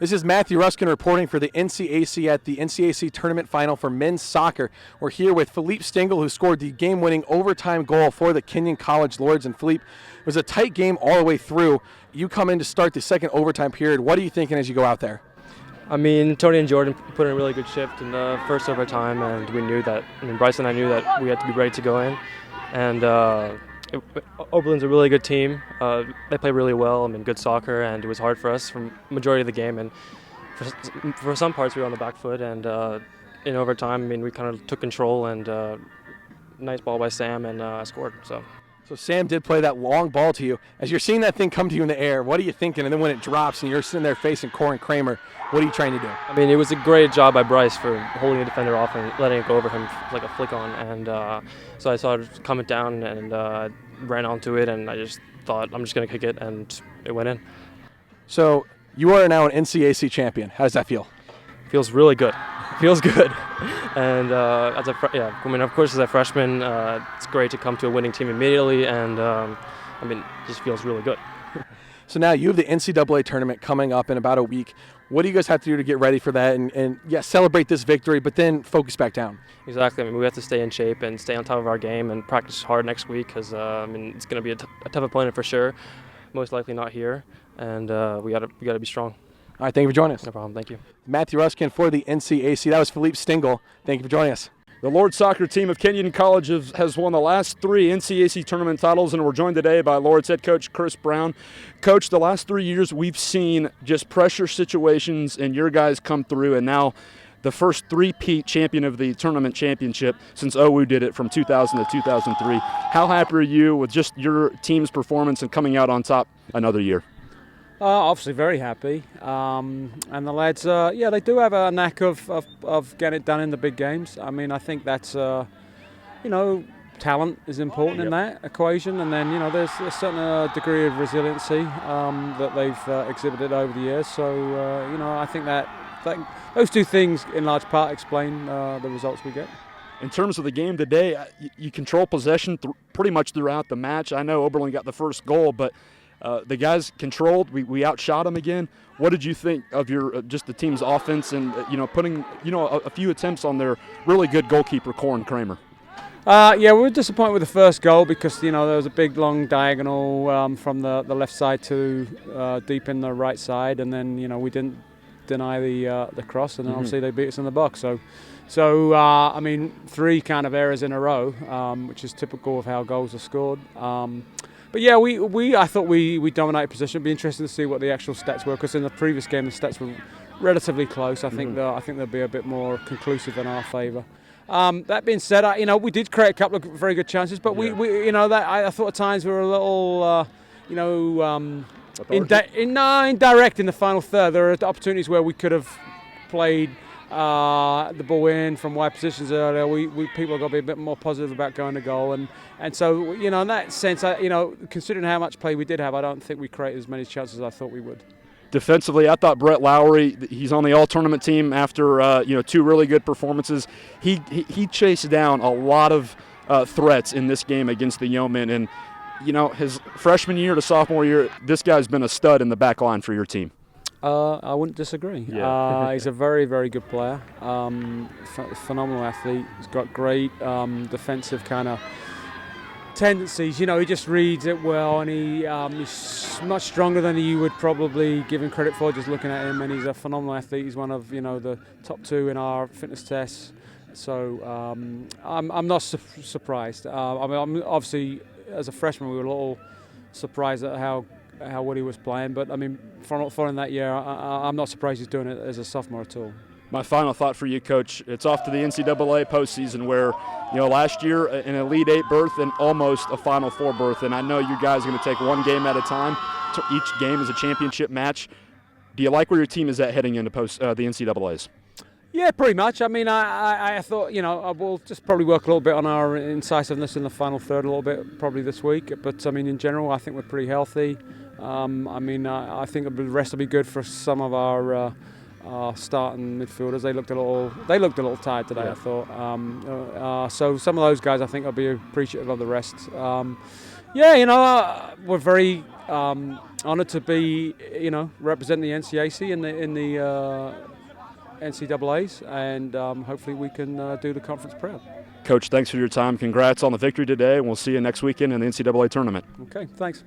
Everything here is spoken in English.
This is Matthew Ruskin reporting for the NCAC at the NCAC Tournament Final for men's soccer. We're here with Philippe Stengel, who scored the game-winning overtime goal for the Kenyon College Lords. And Philippe, it was a tight game all the way through. You come in to start the second overtime period. What are you thinking as you go out there? I mean, Tony and Jordan put in a really good shift in the first overtime, and we knew that. I mean, Bryce and I knew that we had to be ready to go in. And Oberlin's a really good team. They play really well. I mean, good soccer, and it was hard for us for the majority of the game. And for some parts, we were on the back foot. And in overtime, I mean, we kind of took control, and nice ball by Sam, and I scored. So Sam did play that long ball to you. As you're seeing that thing come to you in the air, what are you thinking? And then when it drops and you're sitting there facing Corin Kramer, what are you trying to do? I mean, it was a great job by Bryce for holding a defender off and letting it go over him like a flick on. And so I saw it coming down and ran onto it, and I just thought, I'm just going to kick it, and it went in. So you are now an NCAC champion. How does that feel? Feels really good. Feels good. And of course, as a freshman, it's great to come to a winning team immediately, and I mean, it just feels really good. So now you have the NCAA tournament coming up in about a week. What do you guys have to do to get ready for that and celebrate this victory, but then focus back down? Exactly. I mean, we have to stay in shape and stay on top of our game and practice hard next week because I mean, it's going to be a tough opponent for sure. Most likely not here, and we got to be strong. All right, thank you for joining us. No problem. Thank you. Matthew Ruskin for the NCAC. That was Philippe Stengel. Thank you for joining us. The Lord soccer team of Kenyon College has won the last 3 NCAC tournament titles, and we're joined today by Lord's head coach Chris Brown. Coach, the last 3 years we've seen just pressure situations, and your guys come through, and now the first three-peat champion of the tournament championship since OU did it from 2000 to 2003. How happy are you with just your team's performance and coming out on top another year? Obviously very happy, and the lads, they do have a knack of getting it done in the big games. I mean, I think that's, talent is important in that equation, and then, there's a certain degree of resiliency that they've exhibited over the years. So, I think that those two things in large part explain the results we get. In terms of the game today, you control possession pretty much throughout the match. I know Oberlin got the first goal, but the guys controlled. We outshot them again. What did you think of your just the team's offense and putting a few attempts on their really good goalkeeper Corin Kramer? We were disappointed with the first goal because there was a big long diagonal from the left side to deep in the right side, and then we didn't deny the cross, and then obviously they beat us in the box. So I mean, 3 kind of errors in a row, which is typical of how goals are scored. But yeah, I thought we dominated position. It'd be interesting to see what the actual stats were, because in the previous game the stats were relatively close. I think they'll be a bit more conclusive in our favour. That being said, we did create a couple of very good chances, but I thought at times we were a little, indirect in the final third. There are opportunities where we could have played the ball in from wide positions earlier. People have got to be a bit more positive about going to goal, and so in that sense, considering how much play we did have, I don't think we created as many chances as I thought we would. Defensively, I thought Brett Lowry, he's on the all-tournament team after 2 really good performances. He chased down a lot of threats in this game against the Yeomen, and his freshman year to sophomore year, this guy's been a stud in the back line for your team. I wouldn't disagree. Yeah. He's a very, very good player. Phenomenal athlete. He's got great defensive kind of tendencies. He just reads it well, and he's much stronger than you would probably give him credit for just looking at him. And he's a phenomenal athlete. He's one of the top 2 in our fitness tests. So I'm not surprised. I'm obviously, as a freshman, we were a little surprised at how Woody was playing, but I mean, following that year, I'm not surprised he's doing it as a sophomore at all. My final thought for you, Coach, it's off to the NCAA postseason where, last year an Elite 8 berth and almost a Final 4 berth, and I know you guys are going to take one game at a time. Each game is a championship match. Do you like where your team is at heading into the NCAAs? Yeah, pretty much. I mean, I thought, we'll just probably work a little bit on our incisiveness in the final third a little bit probably this week. But, I mean, in general, I think we're pretty healthy. I think the rest will be good for some of our starting midfielders. They looked a little tired today, yeah. I thought. So some of those guys, I think, will be appreciative of the rest. We're very honored to be, representing the NCAC in the NCAAs, and hopefully we can do the conference proud. Coach, thanks for your time. Congrats on the victory today, and we'll see you next weekend in the NCAA tournament. Okay, thanks.